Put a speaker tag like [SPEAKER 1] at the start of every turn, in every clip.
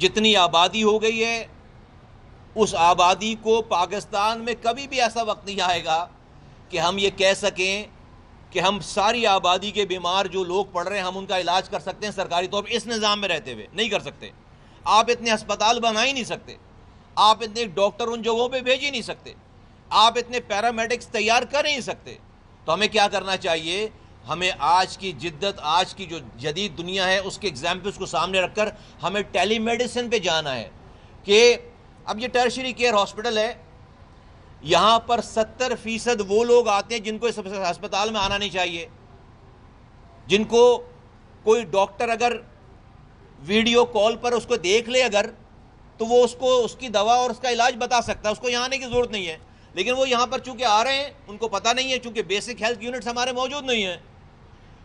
[SPEAKER 1] جتنی آبادی ہو گئی ہے اس آبادی کو پاکستان میں کبھی بھی ایسا وقت نہیں آئے گا کہ ہم یہ کہہ سکیں کہ ہم ساری آبادی کے بیمار جو لوگ پڑ رہے ہیں ہم ان کا علاج کر سکتے ہیں سرکاری طور پر اس نظام میں رہتے ہوئے. نہیں کر سکتے. آپ اتنے ہسپتال بنا ہی نہیں سکتے, آپ اتنے ڈاکٹر ان جگہوں پہ بھیج ہی نہیں سکتے, آپ اتنے پیرامیڈکس تیار کر نہیں سکتے. تو ہمیں کیا کرنا چاہیے؟ ہمیں آج کی جدت, آج کی جو جدید دنیا ہے اس کے ایگزامپلس کو سامنے رکھ کر ہمیں ٹیلی میڈیسن پہ جانا ہے. کہ اب یہ ٹرشری کیئر ہاسپٹل ہے, یہاں پر 70% وہ لوگ آتے ہیں جن کو اس ہسپتال میں آنا نہیں چاہیے, جن کو کوئی ڈاکٹر اگر ویڈیو کال پر اس کو دیکھ لے اگر تو وہ اس کو اس کی دوا اور اس کا علاج بتا سکتا ہے, اس کو یہاں آنے کی ضرورت نہیں ہے. لیکن وہ یہاں پر چونکہ آ رہے ہیں ان کو پتہ نہیں ہے, چونکہ بیسک ہیلتھ یونٹس ہمارے موجود نہیں ہیں,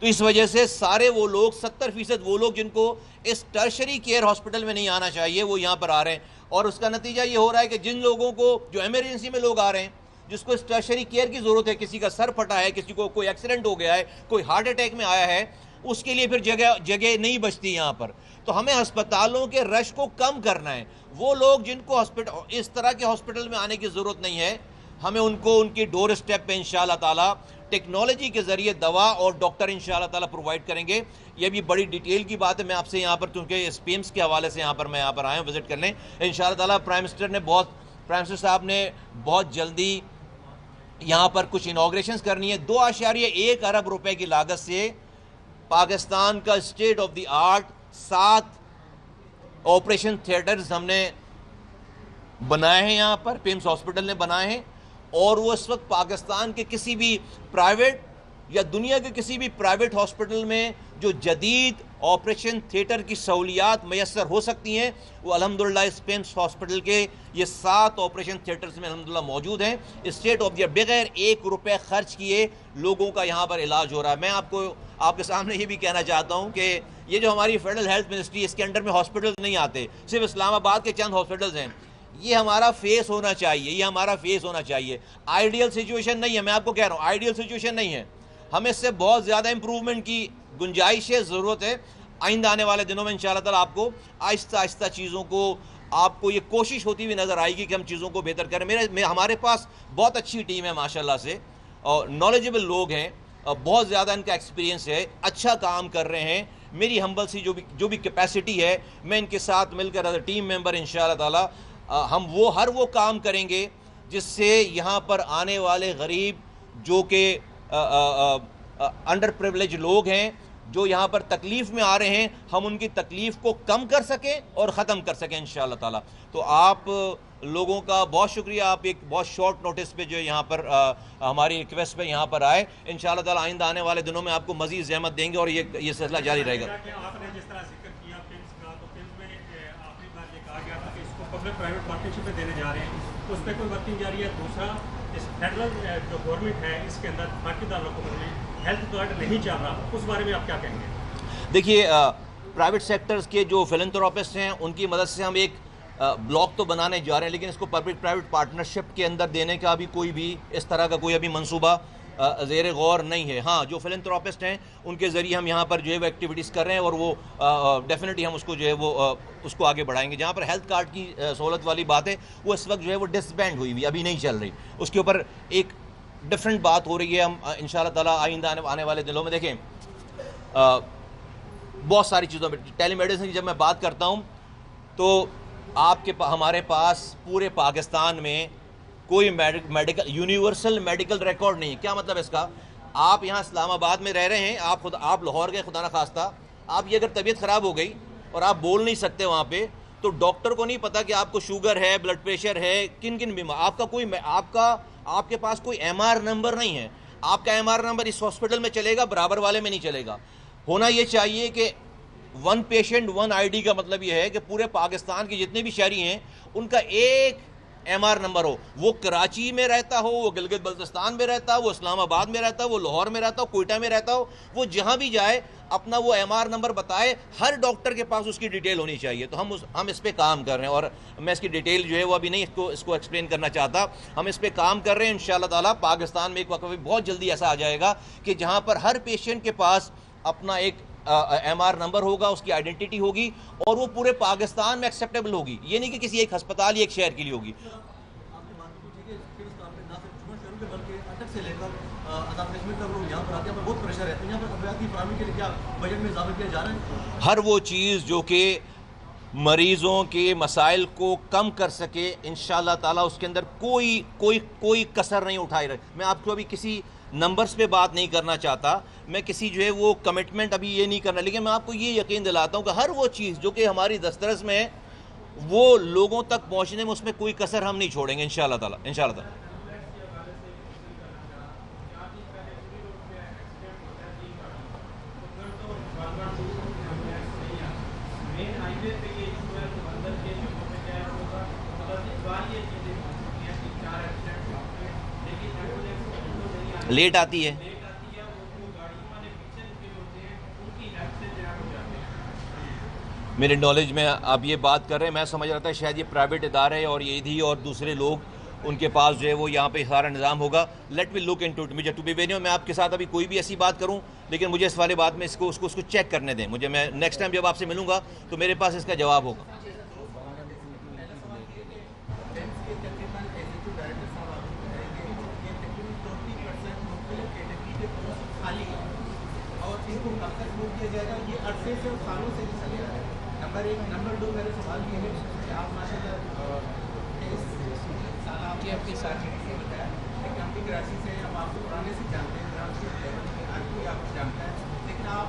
[SPEAKER 1] تو اس وجہ سے سارے وہ لوگ 70% وہ لوگ جن کو اس ٹرشری کیئر ہاسپٹل میں نہیں آنا چاہیے وہ یہاں پر آ رہے ہیں. اور اس کا نتیجہ یہ ہو رہا ہے کہ جن لوگوں کو جو ایمرجنسی میں لوگ آ رہے ہیں, جس کو اس ٹرشری کیئر کی ضرورت ہے, کسی کا سر پھٹا ہے, کسی کو کوئی ایکسیڈنٹ ہو گیا ہے, کوئی ہارٹ اٹیک میں آیا ہے, اس کے لیے پھر جگہ نہیں بچتی یہاں پر. تو ہمیں ہسپتالوں کے رش کو کم کرنا ہے. وہ لوگ جن کو اس طرح کے ہاسپٹل میں آنے کی ضرورت نہیں ہے, ہمیں ان کو ان کی ڈور اسٹیپ پہ انشاءاللہ تعالیٰ ٹیکنالوجی کے ذریعے دوا اور ڈاکٹر انشاءاللہ تعالیٰ پرووائڈ کریں گے. یہ بھی بڑی ڈیٹیل کی بات ہے. میں آپ سے یہاں پر چونکہ اسپیمس کے حوالے سے میں یہاں پر آیا ہوں وزٹ کرنے, انشاءاللہ تعالیٰ پرائم منسٹر صاحب نے بہت جلدی یہاں پر کچھ انوگریشنز کرنی ہے. 2.1 ارب روپے کی لاگت سے پاکستان کا state of the art 7 operation theatres ہم نے بنائے ہیں, یہاں پر پیمس ہاسپٹل نے بنائے ہیں, اور وہ اس وقت پاکستان کے کسی بھی پرائیویٹ یا دنیا کے کسی بھی پرائیویٹ ہاسپٹل میں جو جدید آپریشن تھیٹر کی سہولیات میسر ہو سکتی ہیں وہ الحمدللہ اس پیمس ہاسپٹل کے یہ 7 آپریشن تھیٹرز میں الحمدللہ موجود ہیں. اسٹیٹ آف دی بغیر 1 روپے خرچ کیے لوگوں کا یہاں پر علاج ہو رہا ہے. میں آپ کے سامنے یہ بھی کہنا چاہتا ہوں کہ یہ جو ہماری فیڈرل ہیلتھ منسٹری اس کے انڈر میں ہاسپٹلز نہیں آتے, صرف اسلام آباد کے چند ہاسپٹلز ہیں. یہ ہمارا فیس ہونا چاہیے, یہ ہمارا فیس ہونا چاہیے. آئیڈیل سچویشن نہیں ہے, میں آپ کو کہہ رہا ہوں آئیڈیل سچویشن نہیں ہے. ہمیں اس سے بہت زیادہ امپروومنٹ کی گنجائش ہے, ضرورت ہے. آئندہ آنے والے دنوں میں انشاءاللہ تعالیٰ آپ کو آہستہ آہستہ چیزوں کو آپ کو یہ کوشش ہوتی ہوئی نظر آئے گی کہ ہم چیزوں کو بہتر کریں. ہمارے پاس بہت اچھی ٹیم ہے ماشاءاللہ سے, اور نالجبل لوگ ہیں, بہت زیادہ ان کا ایکسپیرینس ہے, اچھا کام کر رہے ہیں. میری ہمبل سی جو بھی کیپیسٹی ہے میں ان کے ساتھ مل کر ایز اے ٹیم ممبر انشاءاللہ تعالیٰ ہم ہر وہ کام کریں گے جس سے یہاں پر آنے والے غریب جو کہ انڈر پریولیج لوگ ہیں جو یہاں پر تکلیف میں آ رہے ہیں, ہم ان کی تکلیف کو کم کر سکیں اور ختم کر سکیں انشاءاللہ تعالیٰ. تو آپ لوگوں کا بہت شکریہ, آپ ایک بہت شارٹ نوٹس پہ جو یہاں پر ہماری ریکویسٹ پہ یہاں پر آئے. انشاءاللہ تعالیٰ آئندہ آنے والے دنوں میں آپ کو مزید زحمت دیں گے اور یہ سلسلہ جاری رہے گا.
[SPEAKER 2] آپ نے جس طرح ذکر کیا فلمس کا, تو فلم میں آخری بار یہ کہا گیا تھا کہ اس کو پبلک پرائیویٹ پارٹنرشپ میں دینے جا رہے ہیں, اس پہ کوئی ورکنگ جاری ہے. دوسرا اس فیڈرل جو گورنمنٹ ہے اس کے اندر باقی تعلقوں میں ہیلتھ کارڈ نہیں چل رہا, اس بارے میں آپ کیا کہیں گے؟
[SPEAKER 1] دیکھیے پرائیویٹ سیکٹرز کے جو فلنتھراپسٹ ہیں ان کی مدد سے ہم ایک بلاک تو بنانے جا رہے ہیں, لیکن اس کو پبلک پرائیویٹ پارٹنرشپ کے اندر دینے کا بھی کوئی بھی اس طرح کا کوئی ابھی منصوبہ زیر غور نہیں ہے. ہاں جو فلنتھراپسٹ ہیں ان کے ذریعے ہم یہاں پر جو ہے وہ ایکٹیویٹیز کر رہے ہیں, اور وہ ڈیفینیٹلی ہم اس کو جو ہے وہ اس کو آگے بڑھائیں گے. جہاں پر ہیلتھ کارڈ کی سہولت والی بات ہے وہ اس وقت جو ہے وہ ڈسبینڈ ہوئی ہوئی, ابھی نہیں چل رہی. اس کے اوپر ایک ڈفرینٹ بات ہو رہی ہے. ہم انشاءاللہ تعالیٰ آئندہ آنے والے دنوں میں دیکھیں بہت ساری چیزوں میں ٹیلی میڈیسن کی جب میں بات کرتا ہوں تو ہمارے پاس پورے پاکستان میں کوئی میڈیکل یونیورسل میڈیکل ریکارڈ نہیں ہے. کیا مطلب اس کا؟ آپ یہاں اسلام آباد میں رہ رہے ہیں, آپ لاہور گئے خدا نخواستہ, آپ کی اگر طبیعت خراب ہو گئی اور آپ بول نہیں سکتے وہاں پہ, تو ڈاکٹر کو نہیں پتا کہ آپ کو شوگر ہے, بلڈ پریشر ہے, کن بیمار آپ کے پاس کوئی ایم آر نمبر نہیں ہے. آپ کا ایم آر نمبر اس ہاسپٹل میں چلے گا, برابر والے میں نہیں چلے گا. ہونا یہ چاہیے کہ 1 پیشنٹ 1 آئی ڈی کا مطلب یہ ہے کہ پورے پاکستان کے جتنے بھی شہری ہیں ان کا ایک ایم آر نمبر ہو. وہ کراچی میں رہتا ہو, وہ گلگت بلتستان میں رہتا ہو, وہ اسلام آباد میں رہتا ہو, وہ لاہور میں رہتا ہو, کوئٹہ میں رہتا ہو, وہ جہاں بھی جائے اپنا وہ ایم آر نمبر بتائے. ہر ڈاکٹر کے پاس اس کی ڈیٹیل ہونی چاہیے. تو ہم اس پہ کام کر رہے ہیں, اور میں اس کی ڈیٹیل جو ہے وہ ابھی نہیں اس کو ایکسپلین کرنا چاہتا. ہم اس پہ کام کر رہے ہیں. انشاءاللہ تعالیٰ پاکستان میں ایک وقت بہت جلدی ایسا آ جائے گا کہ جہاں پر ہر پیشنٹ کے پاس اپنا ایک MR نمبر ہوگا, اس کی آئیڈینٹی ہوگی, اور وہ پورے پاکستان میں ایکسیپٹیبل ہوگی. یہ نہیں کہ کسی ایک ہسپتال یا ایک شہر کے لیے ہوگی. ہر وہ چیز جو کہ مریضوں کے مسائل کو کم کر سکے انشاءاللہ تعالیٰ اس کے اندر کوئی کسر نہیں اٹھائی رہے. میں آپ کو ابھی کسی نمبرز پہ بات نہیں کرنا چاہتا, میں کسی جو ہے وہ کمٹمنٹ ابھی یہ نہیں کرنا, لیکن میں آپ کو یہ یقین دلاتا ہوں کہ ہر وہ چیز جو کہ ہماری دسترس میں ہے وہ لوگوں تک پہنچنے میں اس میں کوئی کسر ہم نہیں چھوڑیں گے انشاءاللہ تعالیٰ. انشاءاللہ تعالیٰ لیٹ آتی ہے. میرے نالج میں آپ یہ بات کر رہے ہیں, میں سمجھ رہا تھا شاید یہ پرائیویٹ ادارے ہے اور یہ تھی اور دوسرے لوگ ان کے پاس جو ہے وہ یہاں پہ سارا نظام ہوگا. Let me look into it. مجھے ٹو بی ویری, میں آپ کے ساتھ ابھی کوئی بھی ایسی بات کروں, لیکن مجھے اس والے بات میں اس کو چیک کرنے دیں. میں نیکسٹ ٹائم جب آپ سے ملوں گا تو میرے پاس اس کا جواب ہوگا.
[SPEAKER 3] نمبر 1. نمبر 2 میرا سوال یہ ہے کہ آپ ماشاءاللہ سال آپ کے ساتھ بتایا ایک ہم بھی کراچی سے, ہم آپ کو پرانے سے جانتے ہیں, ہر کوئی آپ کو جانتا ہے, لیکن آپ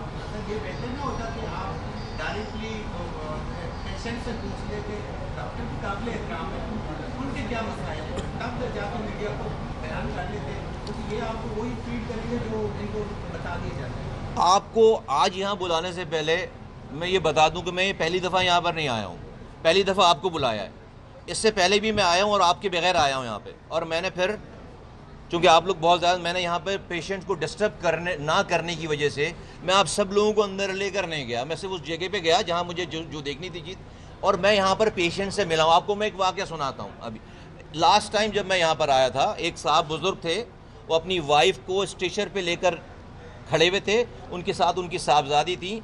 [SPEAKER 3] یہ بہتر نہ ہوتا کہ آپ ڈائریکٹلی پیشنٹ سے پوچھ لے کہ ڈاکٹر کی قابل احترام ہے, ان کے کیا مسئلہ ہے, تب جا کے میڈیا کو بیان کر لیتے, تو یہ آپ کو وہی فیڈ کریں گے جو ان کو بتا دیا جاتا ہے.
[SPEAKER 1] آپ کو آج یہاں بلانے سے پہلے میں یہ بتا دوں کہ میں یہ پہلی دفعہ یہاں پر نہیں آیا ہوں, پہلی دفعہ آپ کو بلایا ہے. اس سے پہلے بھی میں آیا ہوں اور آپ کے بغیر آیا ہوں یہاں پہ, اور میں نے پھر چونکہ آپ لوگ بہت زیادہ, میں نے یہاں پہ پیشنٹ کو ڈسٹرب نہ کرنے کی وجہ سے میں آپ سب لوگوں کو اندر لے کر نہیں گیا. میں صرف اس جگہ پہ گیا جہاں مجھے جو دیکھنی تھی چیز, اور میں یہاں پر پیشنٹ سے ملا ہوں. آپ کو میں ایک واقعہ سناتا ہوں. ابھی لاسٹ ٹائم جب میں یہاں پر آیا تھا, ایک صاحب بزرگ تھے, وہ اپنی وائف کو اسٹریچر پہ لے کر کھڑے ہوئے تھے, ان کے ساتھ ان کی صاحبزادی تھی,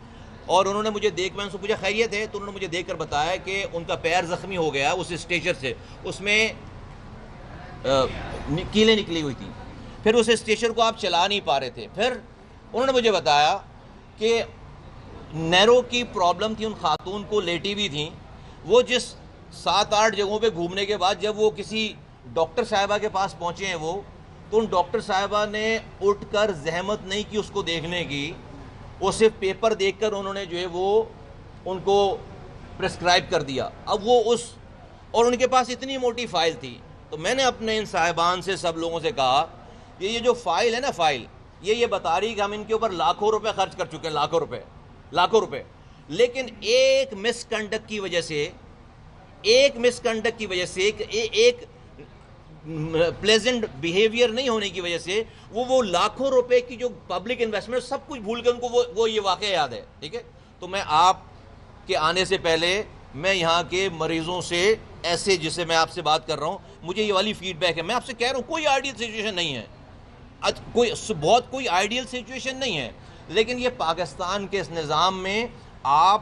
[SPEAKER 1] اور انہوں نے مجھے میں ان سے پوچھا خیریت ہے, تو انہوں نے مجھے دیکھ کر بتایا کہ ان کا پیر زخمی ہو گیا اس اسٹریچر سے, اس میں کیلیں نکلی ہوئی تھیں, پھر اس اسٹریچر کو آپ چلا نہیں پا رہے تھے. پھر انہوں نے مجھے بتایا کہ نیرو کی پرابلم تھی ان خاتون کو, لیٹی ہوئی تھیں, وہ جس 7-8 جگہوں پہ گھومنے کے بعد جب وہ کسی ڈاکٹر صاحبہ کے پاس پہنچے ہیں وہ, تو ان ڈاکٹر صاحبہ نے اٹھ کر زحمت نہیں کی اس کو دیکھنے کی, وہ صرف پیپر دیکھ کر انہوں نے جو ہے وہ ان کو پرسکرائب کر دیا. اب وہ اور ان کے پاس اتنی موٹی فائل تھی, تو میں نے اپنے ان صاحبان سے سب لوگوں سے کہا کہ یہ جو فائل ہے نا, فائل یہ بتا رہی کہ ہم ان کے اوپر لاکھوں روپے خرچ کر چکے ہیں, لاکھوں روپے, لیکن ایک مس کنڈکٹ کی وجہ سے, ایک پلیزنٹ بیہیویئر نہیں ہونے کی وجہ سے وہ لاکھوں روپے کی جو پبلک انویسٹمنٹ سب کچھ بھول کے ان کو وہ یہ واقعہ یاد ہے. ٹھیک ہے, تو میں آپ کے آنے سے پہلے میں یہاں کے مریضوں سے ایسے, جسے میں آپ سے بات کر رہا ہوں, مجھے یہ والی فیڈ بیک ہے. میں آپ سے کہہ رہا ہوں کوئی آئیڈیل سچویشن نہیں ہے, کوئی آئیڈیل سچویشن نہیں ہے, لیکن یہ پاکستان کے اس نظام میں آپ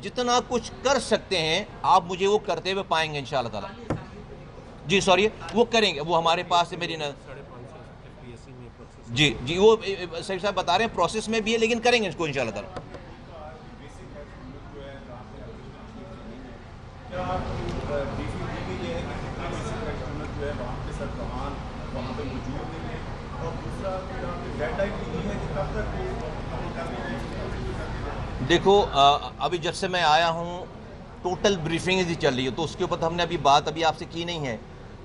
[SPEAKER 1] جتنا کچھ کر سکتے ہیں آپ مجھے وہ کرتے ہوئے پائیں گے انشاءاللہ تعالیٰ. جی سوری, وہ کریں گے, وہ ہمارے پاس سے میری جی وہ سیف صاحب بتا رہے ہیں پروسیس میں بھی ہے, لیکن کریں گے اس کو انشاءاللہ تعالیٰ. دیکھو ابھی جب سے میں آیا ہوں ٹوٹل بریفنگ ہی چل رہی ہے, تو اس کے اوپر ہم نے ابھی آپ سے کی نہیں ہے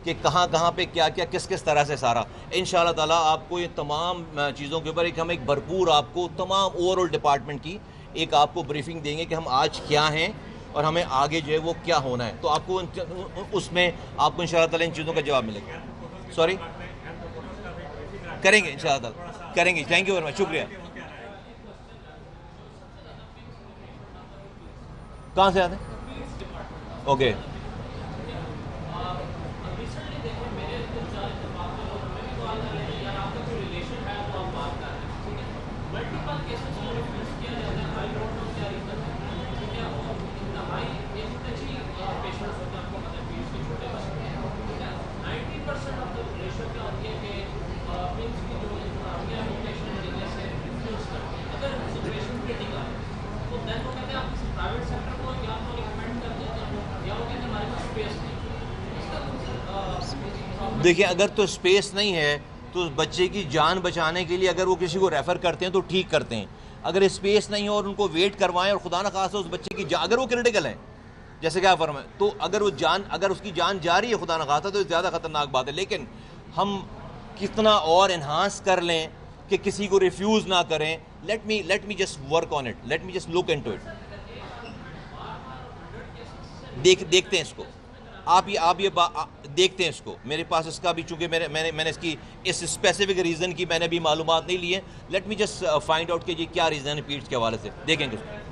[SPEAKER 1] کہ کہاں پہ کیا کس طرح سے سارا. انشاءاللہ تعالیٰ آپ کو یہ تمام چیزوں کے اوپر ہم ایک بھرپور آپ کو تمام اوور آل ڈپارٹمنٹ کی ایک آپ کو بریفنگ دیں گے کہ ہم آج کیا ہیں اور ہمیں آگے جو ہے وہ کیا ہونا ہے. تو آپ کو اس میں آپ کو انشاءاللہ تعالیٰ ان چیزوں کا جواب ملے گا. سوری, کریں گے انشاءاللہ تعالیٰ, کریں گے. تھینک یو ویری مچ, شکریہ. کہاں سے آتے ہیں؟ اوکے. دیکھیں اگر تو اسپیس نہیں ہے تو اس بچے کی جان بچانے کے لیے اگر وہ کسی کو ریفر کرتے ہیں تو ٹھیک کرتے ہیں. اگر اسپیس نہیں ہو اور ان کو ویٹ کروائیں اور خدا نہ خواستہ اس بچے کی جان اگر وہ کرٹیکل ہیں جیسے کہ آپ فرمائیں تو اگر اس کی جان جا رہی ہے خدا نہ خواستہ تو زیادہ خطرناک بات ہے. لیکن ہم کتنا اور انہانس کر لیں کہ کسی کو ریفیوز نہ کریں. Let me just work on it, let me just look into it. دیکھتے ہیں اس کو, آپ یہ دیکھتے ہیں اس کو. میرے پاس اس کا بھی چونکہ میں نے اس کی اس اسپیسیفک ریزن کی میں نے بھی معلومات نہیں لی ہے. Late me just find out کہ یہ کیا ریزن ہے پیٹس کے حوالے سے. دیکھیں گے اس کو.